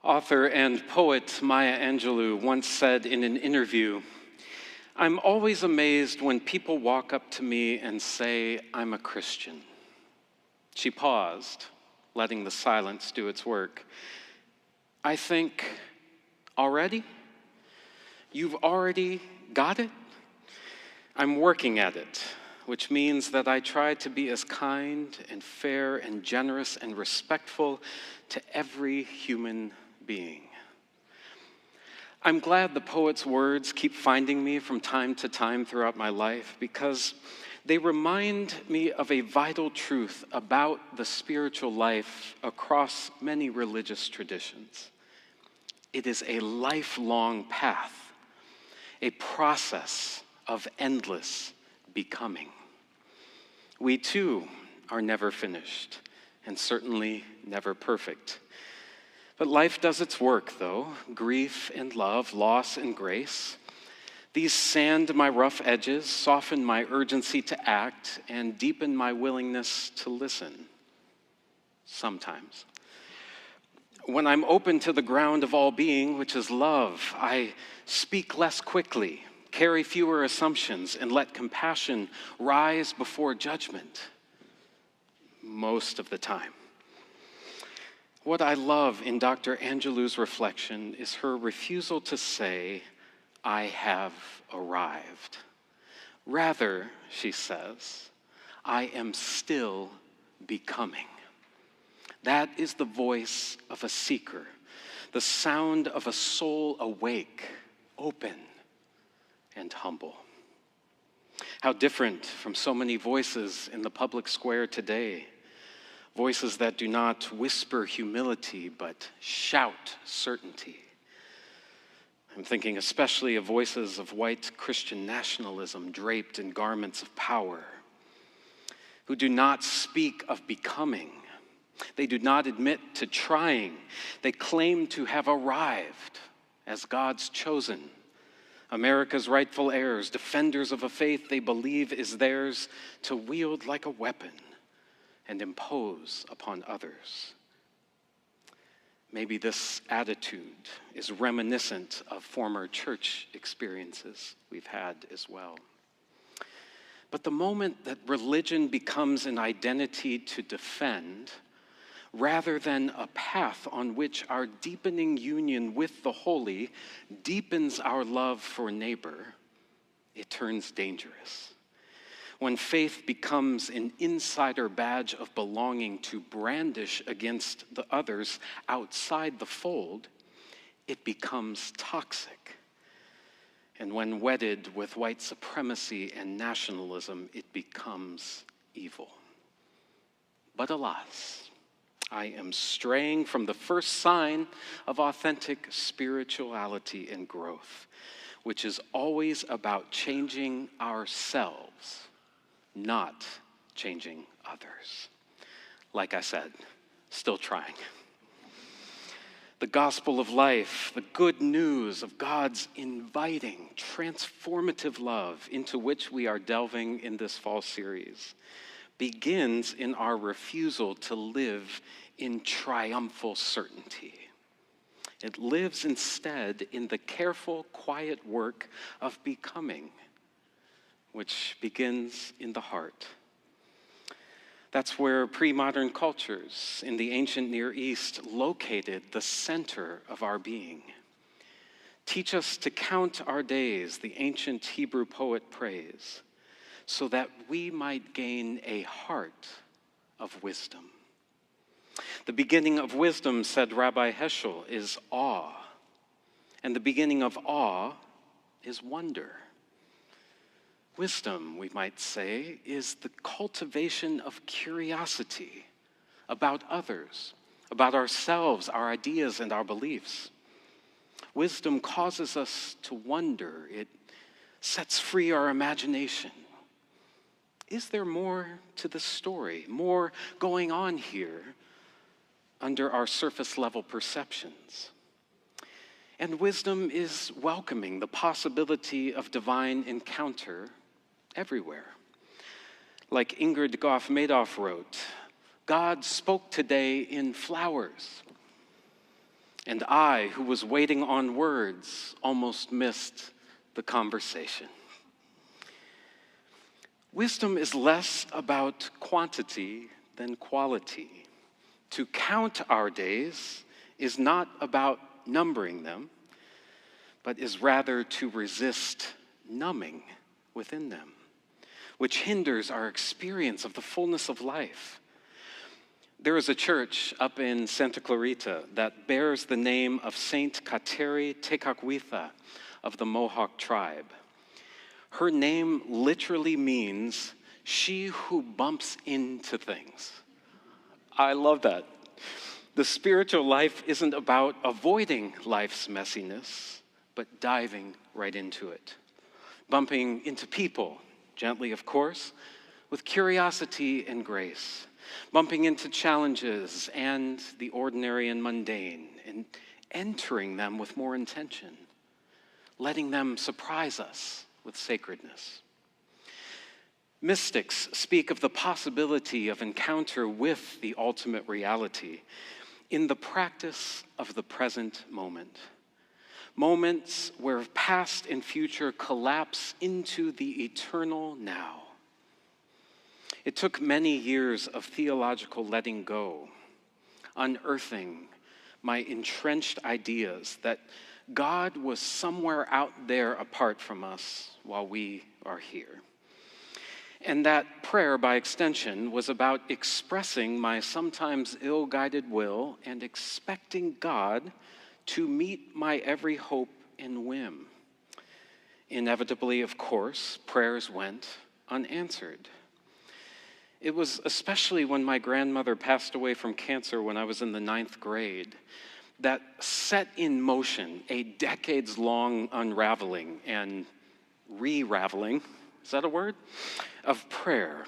Author and poet Maya Angelou once said in an interview, "I'm always amazed when people walk up to me and say, 'I'm a Christian.'" She paused, letting the silence do its work. "I think, already? You've already got it? I'm working at it, which means that I try to be as kind and fair and generous and respectful to every human being." I'm glad the poet's words keep finding me from time to time throughout my life because they remind me of a vital truth about the spiritual life across many religious traditions. It is a lifelong path, a process of endless becoming. We too are never finished and certainly never perfect. But life does its work, though, grief and love, loss and grace. These sand my rough edges, soften my urgency to act, and deepen my willingness to listen. Sometimes. When I'm open to the ground of all being, which is love, I speak less quickly, carry fewer assumptions, and let compassion rise before judgment. Most of the time. What I love in Dr. Angelou's reflection is her refusal to say, "I have arrived." Rather, she says, "I am still becoming." That is the voice of a seeker, the sound of a soul awake, open, and humble. How different from so many voices in the public square today. Voices that do not whisper humility, but shout certainty. I'm thinking especially of voices of white Christian nationalism draped in garments of power, who do not speak of becoming. They do not admit to trying. They claim to have arrived as God's chosen, America's rightful heirs, defenders of a faith they believe is theirs to wield like a weapon and impose upon others. Maybe this attitude is reminiscent of former church experiences we've had as well. But the moment that religion becomes an identity to defend, rather than a path on which our deepening union with the holy deepens our love for neighbor, it turns dangerous. When faith becomes an insider badge of belonging to brandish against the others outside the fold, it becomes toxic. And when wedded with white supremacy and nationalism, it becomes evil. But alas, I am straying from the first sign of authentic spirituality and growth, which is always about changing ourselves, not changing others. Like I said, still trying. The gospel of life, the good news of God's inviting, transformative love into which we are delving in this fall series, begins in our refusal to live in triumphal certainty. It lives instead in the careful, quiet work of becoming, which begins in the heart. That's where pre-modern cultures in the ancient Near East located the center of our being. Teach us to count our days, the ancient Hebrew poet prays, so that we might gain a heart of wisdom. The beginning of wisdom, said Rabbi Heschel, is awe, and the beginning of awe is wonder. Wisdom, we might say, is the cultivation of curiosity about others, about ourselves, our ideas, and our beliefs. Wisdom causes us to wonder. It sets free our imagination. Is there more to the story, more going on here under our surface-level perceptions? And wisdom is welcoming the possibility of divine encounter everywhere. Like Ingrid Goff-Madoff wrote, God spoke today in flowers. And I, who was waiting on words, almost missed the conversation. Wisdom is less about quantity than quality. To count our days is not about numbering them, but is rather to resist numbing within them, which hinders our experience of the fullness of life. There is a church up in Santa Clarita that bears the name of Saint Kateri Tekakwitha of the Mohawk tribe. Her name literally means she who bumps into things. I love that. The spiritual life isn't about avoiding life's messiness, but diving right into it. Bumping into people, gently of course, with curiosity and grace. Bumping into challenges and the ordinary and mundane, and entering them with more intention. Letting them surprise us with sacredness. Mystics speak of the possibility of encounter with the ultimate reality in the practice of the present moment. Moments where past and future collapse into the eternal now. It took many years of theological letting go, unearthing my entrenched ideas that God was somewhere out there apart from us while we are here. And that prayer, by extension, was about expressing my sometimes ill-guided will and expecting God to meet my every hope and whim. Inevitably, of course, prayers went unanswered. It was especially when my grandmother passed away from cancer when I was in the 9th grade that set in motion a decades-long unraveling and re-raveling, is that a word? Of prayer.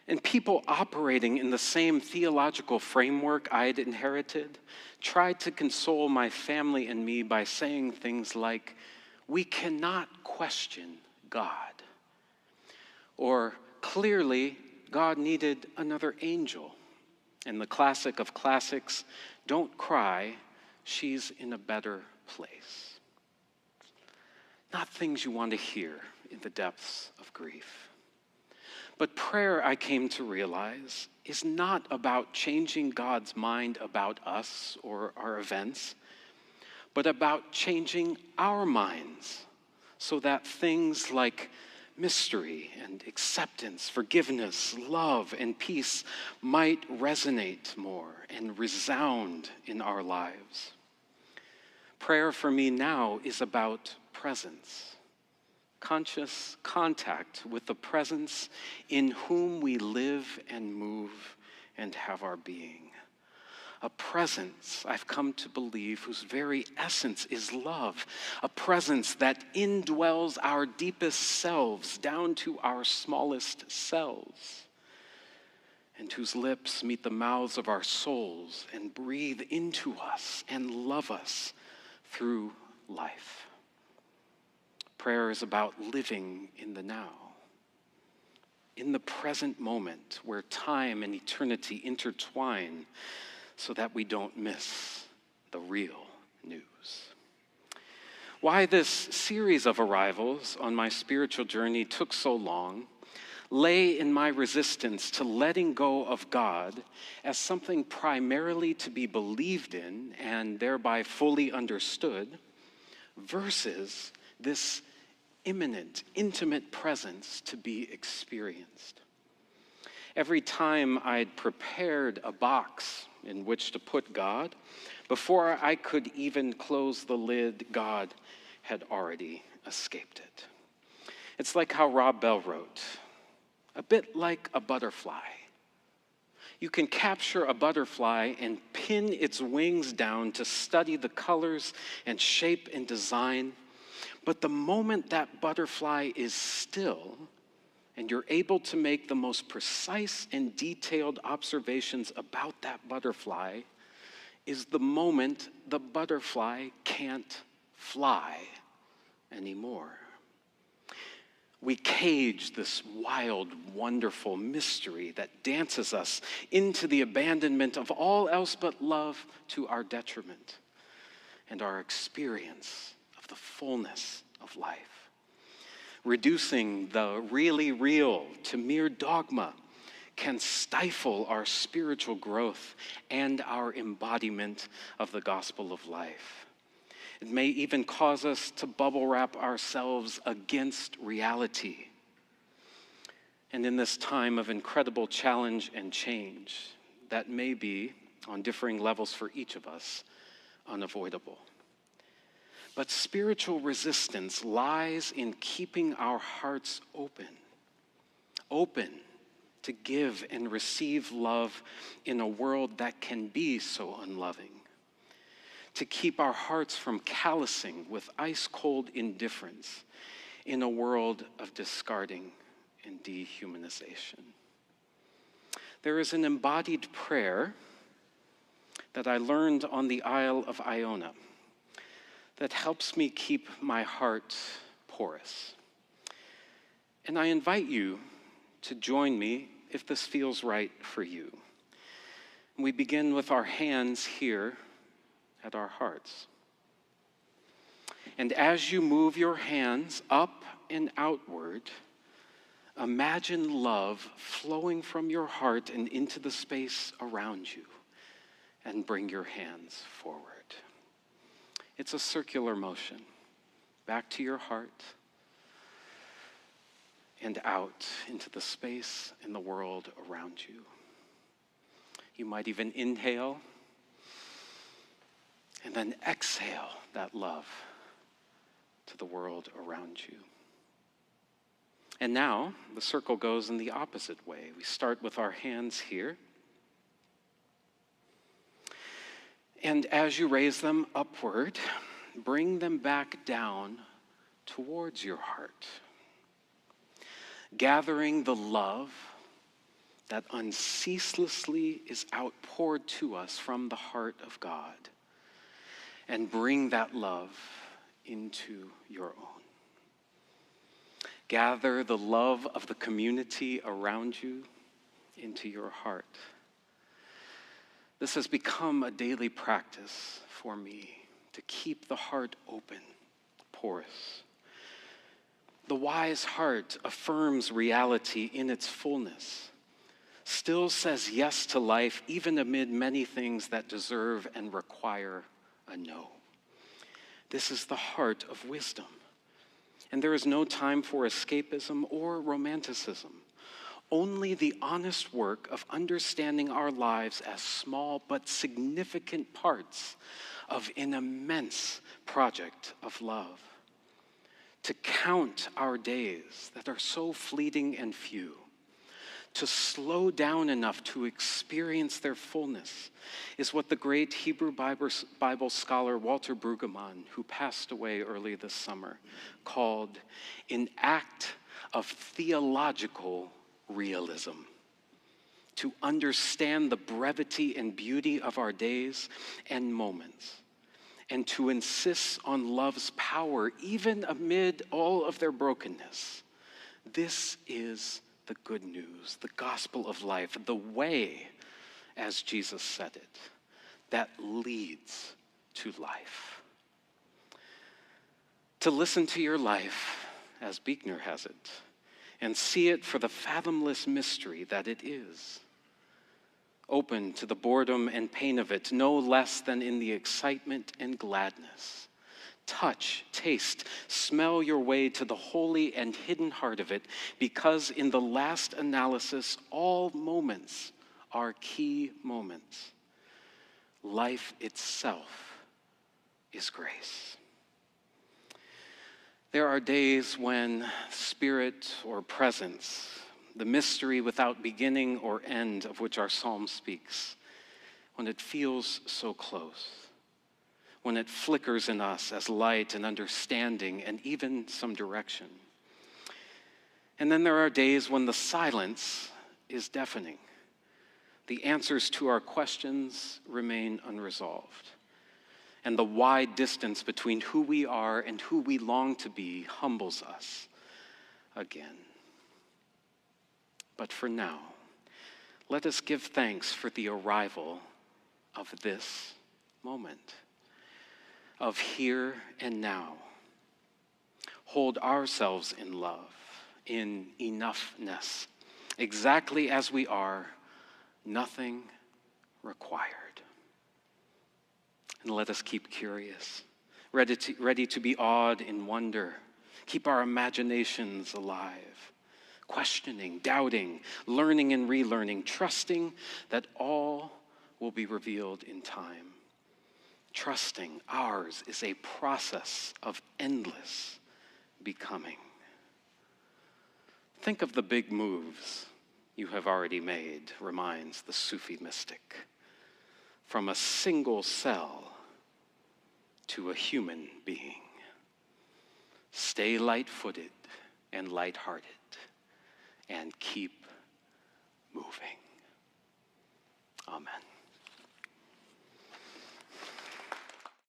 And people operating in the same theological framework I had inherited tried to console my family and me by saying things like, "We cannot question God." Or, clearly, God needed another angel. And the classic of classics, "Don't cry, she's in a better place." Not things you want to hear in the depths of grief. But prayer, I came to realize, is not about changing God's mind about us or our events, but about changing our minds so that things like mystery and acceptance, forgiveness, love, and peace might resonate more and resound in our lives. Prayer for me now is about presence, conscious contact with the presence in whom we live and move and have our being. A presence, I've come to believe, whose very essence is love. A presence that indwells our deepest selves down to our smallest cells, and whose lips meet the mouths of our souls and breathe into us and love us through life. Prayer is about living in the now, in the present moment where time and eternity intertwine so that we don't miss the real news. Why this series of arrivals on my spiritual journey took so long lay in my resistance to letting go of God as something primarily to be believed in and thereby fully understood versus this imminent, intimate presence to be experienced. Every time I'd prepared a box in which to put God, before I could even close the lid, God had already escaped it. It's like how Rob Bell wrote, a bit like a butterfly. You can capture a butterfly and pin its wings down to study the colors and shape and design, but the moment that butterfly is still, and you're able to make the most precise and detailed observations about that butterfly, is the moment the butterfly can't fly anymore. We cage this wild, wonderful mystery that dances us into the abandonment of all else but love to our detriment and our experience of the fullness of life. Reducing the really real to mere dogma can stifle our spiritual growth and our embodiment of the gospel of life. It may even cause us to bubble wrap ourselves against reality. And in this time of incredible challenge and change, that may be, on differing levels for each of us, unavoidable. But spiritual resistance lies in keeping our hearts open to give and receive love in a world that can be so unloving. To keep our hearts from callousing with ice-cold indifference in a world of discarding and dehumanization. There is an embodied prayer that I learned on the Isle of Iona that helps me keep my heart porous. And I invite you to join me if this feels right for you. We begin with our hands here at our hearts. And as you move your hands up and outward, imagine love flowing from your heart and into the space around you, and bring your hands forward. It's a circular motion, back to your heart and out into the space and the world around you. You might even inhale and then exhale that love to the world around you. And now the circle goes in the opposite way. We start with our hands here. And as you raise them upward, bring them back down towards your heart, gathering the love that unceaselessly is outpoured to us from the heart of God, and bring that love into your own. Gather the love of the community around you into your heart. This has become a daily practice for me to keep the heart open, porous. The wise heart affirms reality in its fullness, still says yes to life even amid many things that deserve and require a no. This is the heart of wisdom. And there is no time for escapism or romanticism. Only the honest work of understanding our lives as small but significant parts of an immense project of love. To count our days that are so fleeting and few. To slow down enough to experience their fullness is what the great Hebrew Bible scholar Walter Brueggemann, who passed away early this summer, called an act of theological realism. To understand the brevity and beauty of our days and moments, and to insist on love's power even amid all of their brokenness. This is the good news, the gospel of life, the way, as Jesus said it, that leads to life. To listen to your life, as Buechner has it, and see it for the fathomless mystery that it is. Open to the boredom and pain of it, no less than in the excitement and gladness. Touch, taste, smell your way to the holy and hidden heart of it, because in the last analysis, all moments are key moments. Life itself is grace. There are days when spirit or presence, the mystery without beginning or end of which our psalm speaks, when it feels so close, when it flickers in us as light and understanding and even some direction. And then there are days when the silence is deafening. The answers to our questions remain unresolved. And the wide distance between who we are and who we long to be humbles us, again. But for now, let us give thanks for the arrival of this moment, of here and now. Hold ourselves in love, in enoughness, exactly as we are, nothing required. And let us keep curious, ready to be awed in wonder, keep our imaginations alive, questioning, doubting, learning and relearning, trusting that all will be revealed in time. Trusting ours is a process of endless becoming. Think of the big moves you have already made, reminds the Sufi mystic. From a single cell to a human being. Stay light-footed and light-hearted and keep moving. Amen.